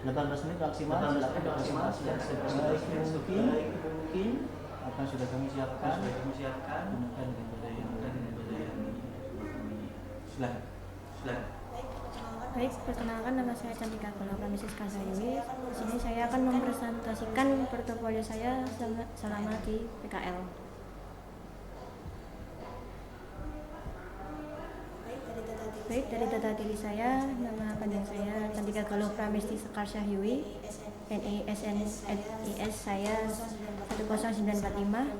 18 menit maksimal, silakan presentasi yang sebaik mungkin akan sudah kami siapkan gunakan metode yang silakan. Baik, perkenalkan nama saya Cantika Goloka Mrs. Kasayui. Di sini saya akan mempresentasikan portofolio saya selama di PKL. Baik, dari data diri saya, nama panjang saya Cantika Goloka Mrs. Kasayui, NISNIS saya 10945,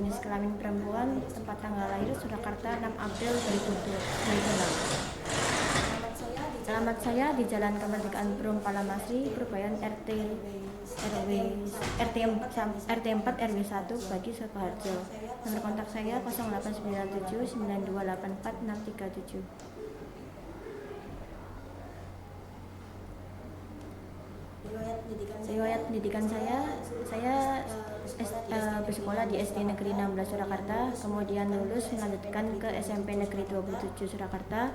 jenis kelamin perempuan, tempat tanggal lahir Surakarta 6 April 2006. Alamat saya di Jalan Kemerdekaan Perum Palamasri, Purbayan RT 4 RW 1 Bagi Sukoharjo. Nomor kontak saya 0897 9284 637. Riwayat pendidikan saya bersekolah di SD Negeri 16 Surakarta, kemudian lulus melanjutkan ke SMP Negeri 27 Surakarta.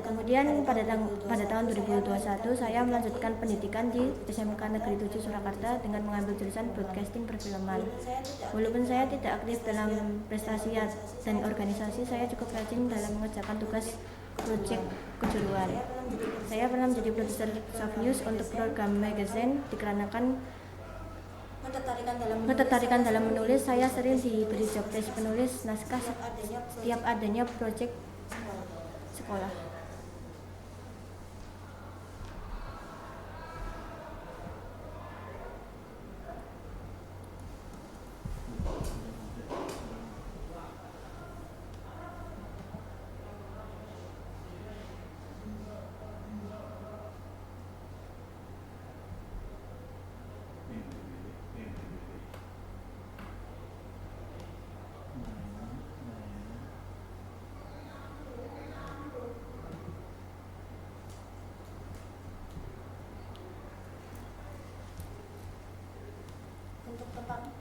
Kemudian pada tahun 2021 saya melanjutkan pendidikan di SMK Negeri 7 Surakarta dengan mengambil jurusan broadcasting perfilman. Walaupun saya tidak aktif dalam prestasi dan organisasi, saya cukup rajin dalam mengerjakan tugas proyek kejuruan. Saya pernah menjadi produser soft news untuk program magazine dikarenakan ketertarikan dalam menulis. Saya sering diberi job desk penulis naskah setiap adanya proyek sekolah.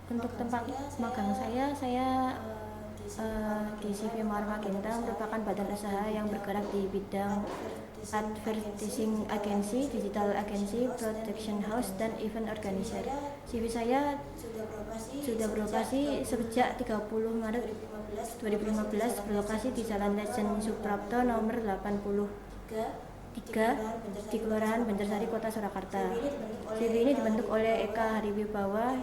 Untuk tempat magang saya di CV Mawar Magenta merupakan badan usaha yang bergerak di bidang advertising agency, digital agency, production house, dan event organizer. CV saya sudah beroperasi sejak 30 Maret 2015, berlokasi di Jalan Lejen Suprapto nomor 83 di Kelurahan Banjarsari, Kota Surakarta. CV ini dibentuk oleh Eka Hariwibawa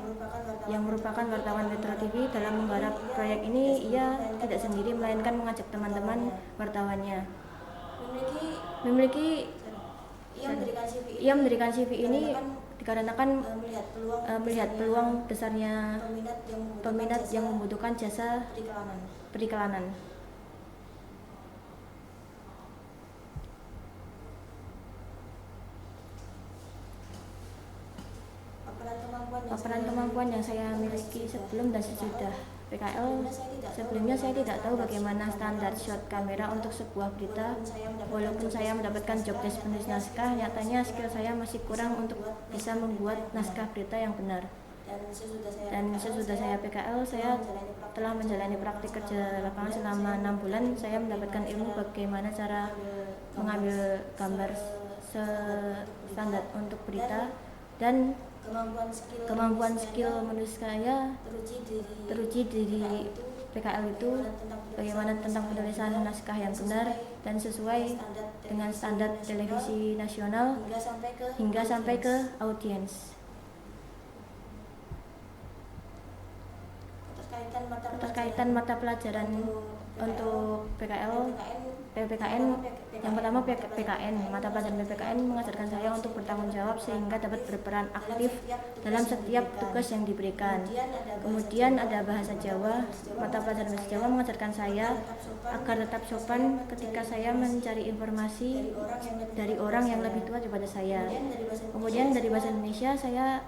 yang merupakan wartawan Metro TV. Dalam menggarap proyek ini, ia tidak sendiri, melainkan mengajak teman-teman wartawannya. Ia mendirikan CV ini dikarenakan melihat peluang besarnya peminat yang membutuhkan jasa periklanan. Paparan kemampuan yang saya miliki sebelum dan sesudah PKL. Sebelumnya saya tidak tahu bagaimana standar shot kamera untuk sebuah berita. Walaupun saya mendapatkan job desk penulis naskah, nyatanya skill saya masih kurang untuk bisa membuat naskah berita yang benar. Dan sesudah saya PKL, saya telah menjalani praktik kerja lapangan selama 6 bulan. Saya mendapatkan ilmu bagaimana cara mengambil gambar standar untuk berita, dan kemampuan skill menulis saya teruji di PKL itu bagaimana tentang penulisan naskah yang benar dan sesuai dengan standar televisi nasional hingga sampai ke audiens. Keterkaitan mata pelajaran untuk PPKN, yang pertama PPKN. Mata pelajaran PPKN mengajarkan saya untuk bertanggung jawab sehingga dapat berperan aktif dalam setiap tugas yang diberikan. Kemudian ada bahasa Jawa. Mata pelajaran bahasa Jawa mengajarkan saya agar tetap sopan ketika saya mencari informasi dari orang yang lebih tua daripada saya. Kemudian dari bahasa Indonesia saya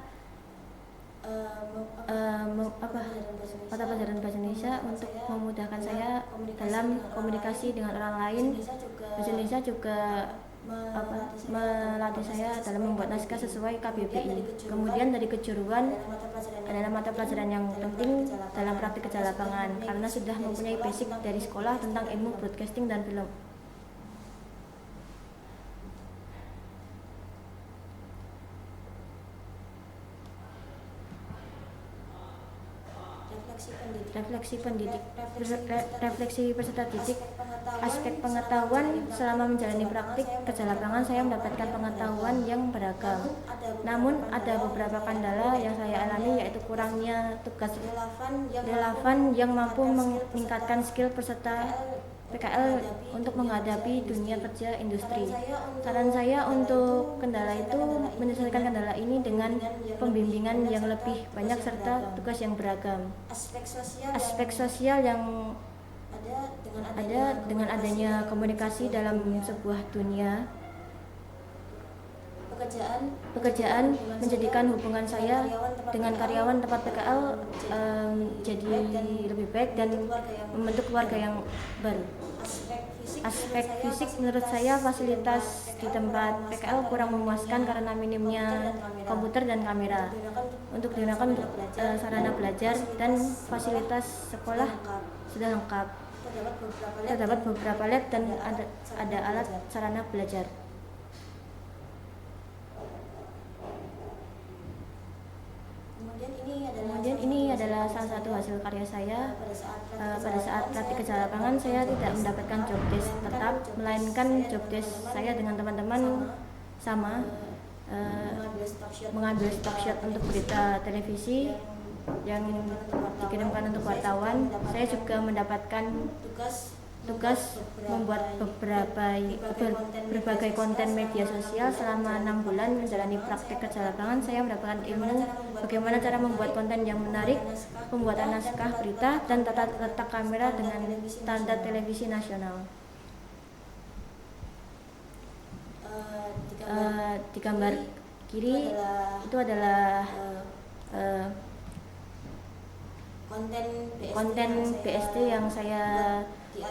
mata pelajaran bahasa Indonesia untuk memudahkan saya dalam komunikasi dengan orang lain. Bahasa Indonesia juga melatih saya dalam membuat naskah sesuai KBBI. Kemudian dari kejuruan adalah mata pelajaran yang penting dalam praktik kerja lapangan karena sudah mempunyai basic dari sekolah tentang ilmu broadcasting dan film. refleksi peserta didik, aspek pengetahuan. Selama menjalani praktik kerja lapangan saya mendapatkan pengetahuan yang beragam. Namun ada beberapa kendala yang saya alami, yaitu kurangnya tugas relevan yang mampu meningkatkan skill peserta PKL untuk menghadapi dunia kerja industri. Saran saya untuk kendala itu menyelesaikan kendala ini dengan pembimbingan yang lebih banyak serta tugas yang beragam. Aspek sosial yang ada dengan adanya komunikasi dalam sebuah dunia pekerjaan menjadikan hubungan saya dengan karyawan tempat PKL jadi lebih baik dan membentuk keluarga yang baru. Aspek fisik, menurut saya fasilitas di tempat PKL kurang memuaskan karena minimnya komputer dan kamera untuk digunakan untuk sarana belajar, dan fasilitas sekolah sudah lengkap. Terdapat beberapa lab dan ada alat sarana belajar. Kemudian ini adalah salah satu hasil karya saya. Pada saat praktik kerja lapangan saya tidak mendapatkan job desk tetap, melainkan job desk saya dengan teman-teman sama mengambil stock shot untuk berita televisi yang dikirimkan untuk wartawan. Saya juga mendapatkan tugas membuat berbagai konten media sosial. Selama 6 bulan menjalani praktik kerja lapangan, saya mendapatkan ilmu bagaimana cara membuat konten yang menarik, pembuatan naskah berita, dan tata letak kamera dengan standar televisi nasional. Di gambar kiri itu adalah konten BSD yang saya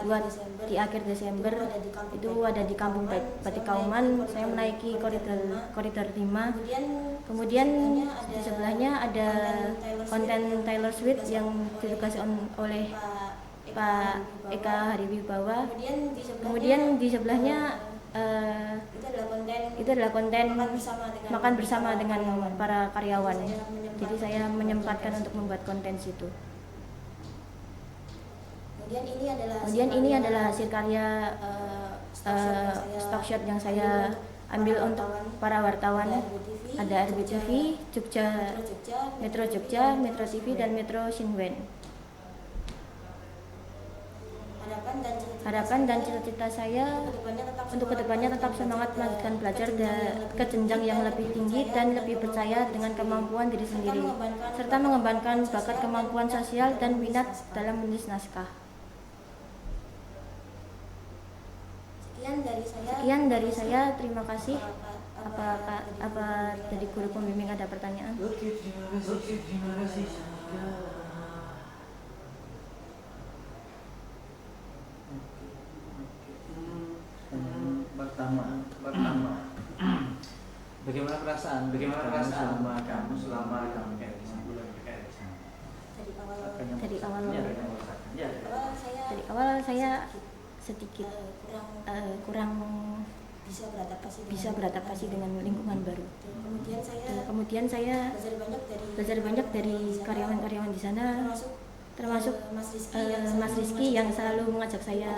buat di akhir Desember. Itu ada di Kampung Batik Kauman. Saya menaiki koridor 5. Kemudian di sebelahnya ada konten Taylor Swift yang ditugasi oleh Pak Eka Hariwibawa. Kemudian di sebelahnya itu adalah konten makan bersama dengan para karyawan. Jadi saya menyempatkan untuk membuat konten situ. Kemudian ini adalah hasil karya stock shot yang saya ambil untuk para wartawan. Ada RBTV, Metro Jogja, Metro TV, dan Metro Shinwen. Harapan dan cita-cita saya untuk kedepannya tetap semangat melanjutkan belajar ke jenjang yang lebih tinggi dan lebih percaya dengan kemampuan diri sendiri, serta mengembangkan bakat, kemampuan sosial, dan minat dalam menulis naskah. Sekian dari saya, terima kasih. Apa dari guru pembimbing ada pertanyaan? Oke, terima kasih. Pertama, bagaimana perasaan selama kamu PKL di sana? Dari awal saya sedikit kurang bisa beradaptasi dengan lingkungan baru. Kemudian saya belajar banyak dari karyawan-karyawan di sana, termasuk Mas Rizky yang selalu mengajak saya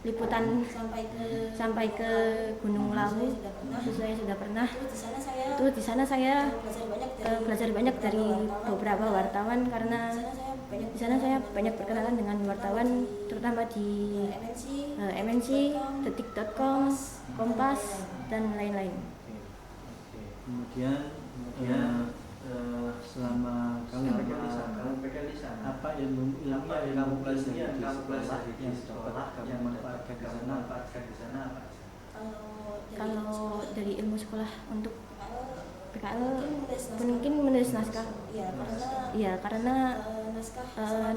liputan sampai ke Gunung Lawu. Itu saya sudah pernah. Itu di sana saya belajar banyak dari beberapa wartawan, karena di sana saya banyak berkenalan dengan wartawan, terutama di MNC, Detik.com, Kompas, dan lain-lain. Kemudian selama kamu PKL di sana, apa ilmu yang kamu pelajari di sekolah yang manfaatkan di sana apa? Kalau dari ilmu sekolah untuk PKL mungkin menulis naskah. Iya, karena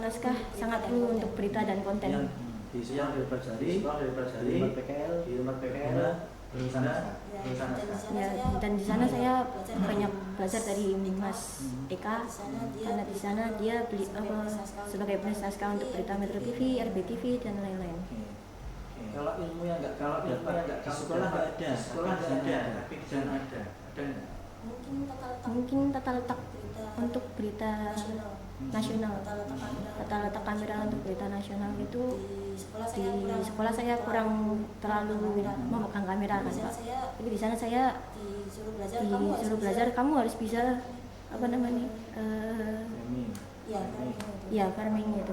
naskah sangat perlu untuk berita dan konten. Di sekolah dipelajari di tempat PKL Ya, dan di sana saya banyak belajar dari Mas Eka, karena di sana dia sebagai penulis naskah untuk berita Metro TV, RBTV, dan lain-lain. Kalau ilmu yang nggak dapat di sekolah nggak ada, tapi di sana ada nggak? Mungkin tata letak untuk berita nasional. Tata letak kamera untuk berita nasional itu di sekolah saya kurang terlalu memegang kamera kan Pak. Jadi di sana saya disuruh belajar, kamu harus bisa apa namanya farming itu.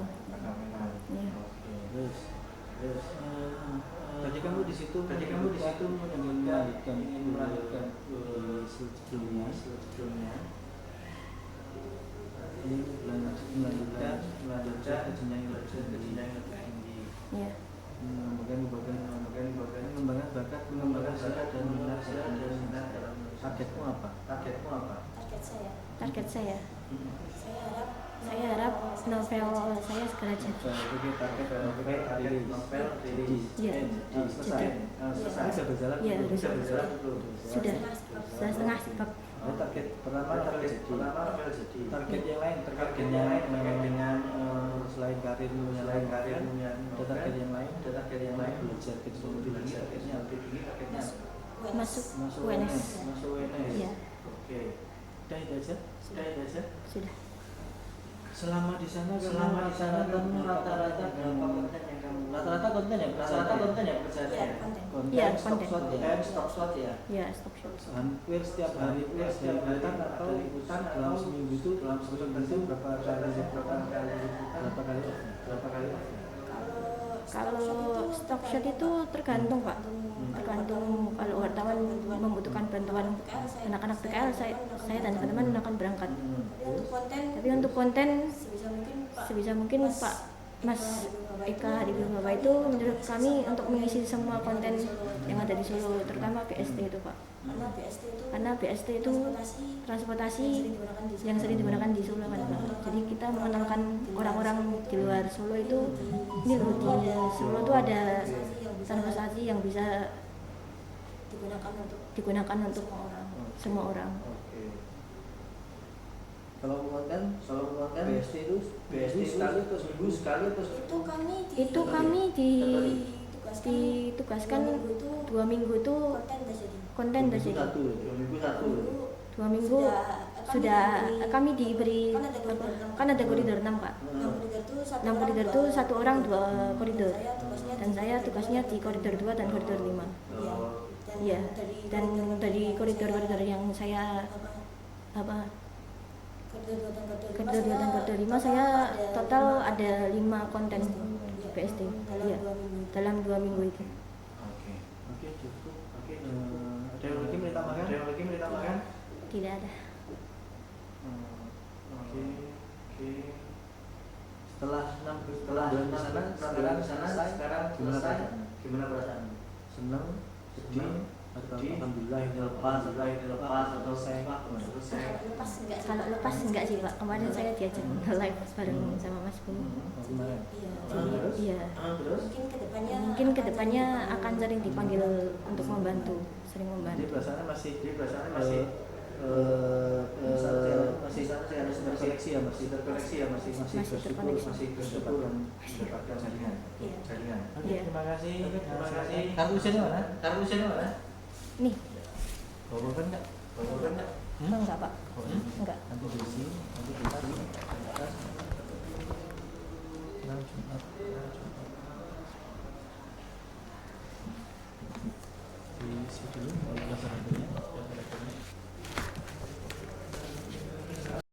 Ya. Tadi kamu di situ ingin melanjutkan sebelumnya ini melanjutkan ke jenjang yang lebih tinggi. Ya. Mengembangkan bakat dan minat dalam targetmu apa? Target saya. Saya harap novel saya segera jadi. Target novel selesai. Sudah berjalan? Ya, sudah setengah bab. Target pertama novel jadi. Target yang lain terkait dengan selain karirmu ada target yang lain belajar lebih tinggi targetnya masuk UNS. Iya. Oke. Sudah itu aja? Sudah. Selama di sana kamu rata-rata berapa konten yang kamu konten yang kerjanya? Iya, Stock shot ya? Iya, stock shot. Hampir setiap hari liputan atau dalam seminggu itu berapa kali? Kalau stock shot itu tergantung Pak, tergantung kalau wartawan membutuhkan bantuan anak-anak PKL saya dan teman-teman akan berangkat. Tapi untuk konten sebisa mungkin Pak Mas Eka Habibie Bapak itu menurut kami untuk mengisi semua konten yang ada di Solo, terutama BST itu Pak. Karena BST itu transportasi yang sering digunakan di Solo kan Pak. Jadi kita mengenalkan orang-orang di luar Solo itu, ini loh di Solo itu ada transportasi yang bisa digunakan untuk semua orang. Kalau konten BST itu sekali atau seminggu sekali atau itu kami ditugaskan 2 minggu itu konten udah jadi. 2 minggu sudah kami diberi kan ada koridor 6 Kak. 6 koridor itu 1 orang 2 koridor. Dan saya tugasnya di koridor 2 dan koridor 5. Iya. Dan dari koridor yang saya koridor 2 dan koridor 5 saya total ada 5 konten BST. Iya. Dalam 2 minggu itu. Oke, cukup. Ada yang lagi mau ditambahkan? Tidak ada. Oke. Setelah 6 bulan di sana sekarang gimana perasaanmu? Senang, sedih, atau alhamdulillah ini lepas atau saya Kalau lepas enggak sih Pak. Kemarin saya diajak live bareng sama Mas Bu. kemarin. Iya. Mungkin kedepannya akan sering dipanggil untuk membantu, sering membantu. Jadi perasaannya masih harus terkoneksi ya, masih bersyukur dan mendapatkan jaringan. Iya. Terima kasih. Kartu usianya mana? Nih. Bawa kan enggak? Enggak Pak. Enggak. Nanti diisi, nanti kita di atas. Jumat. Di situ dulu.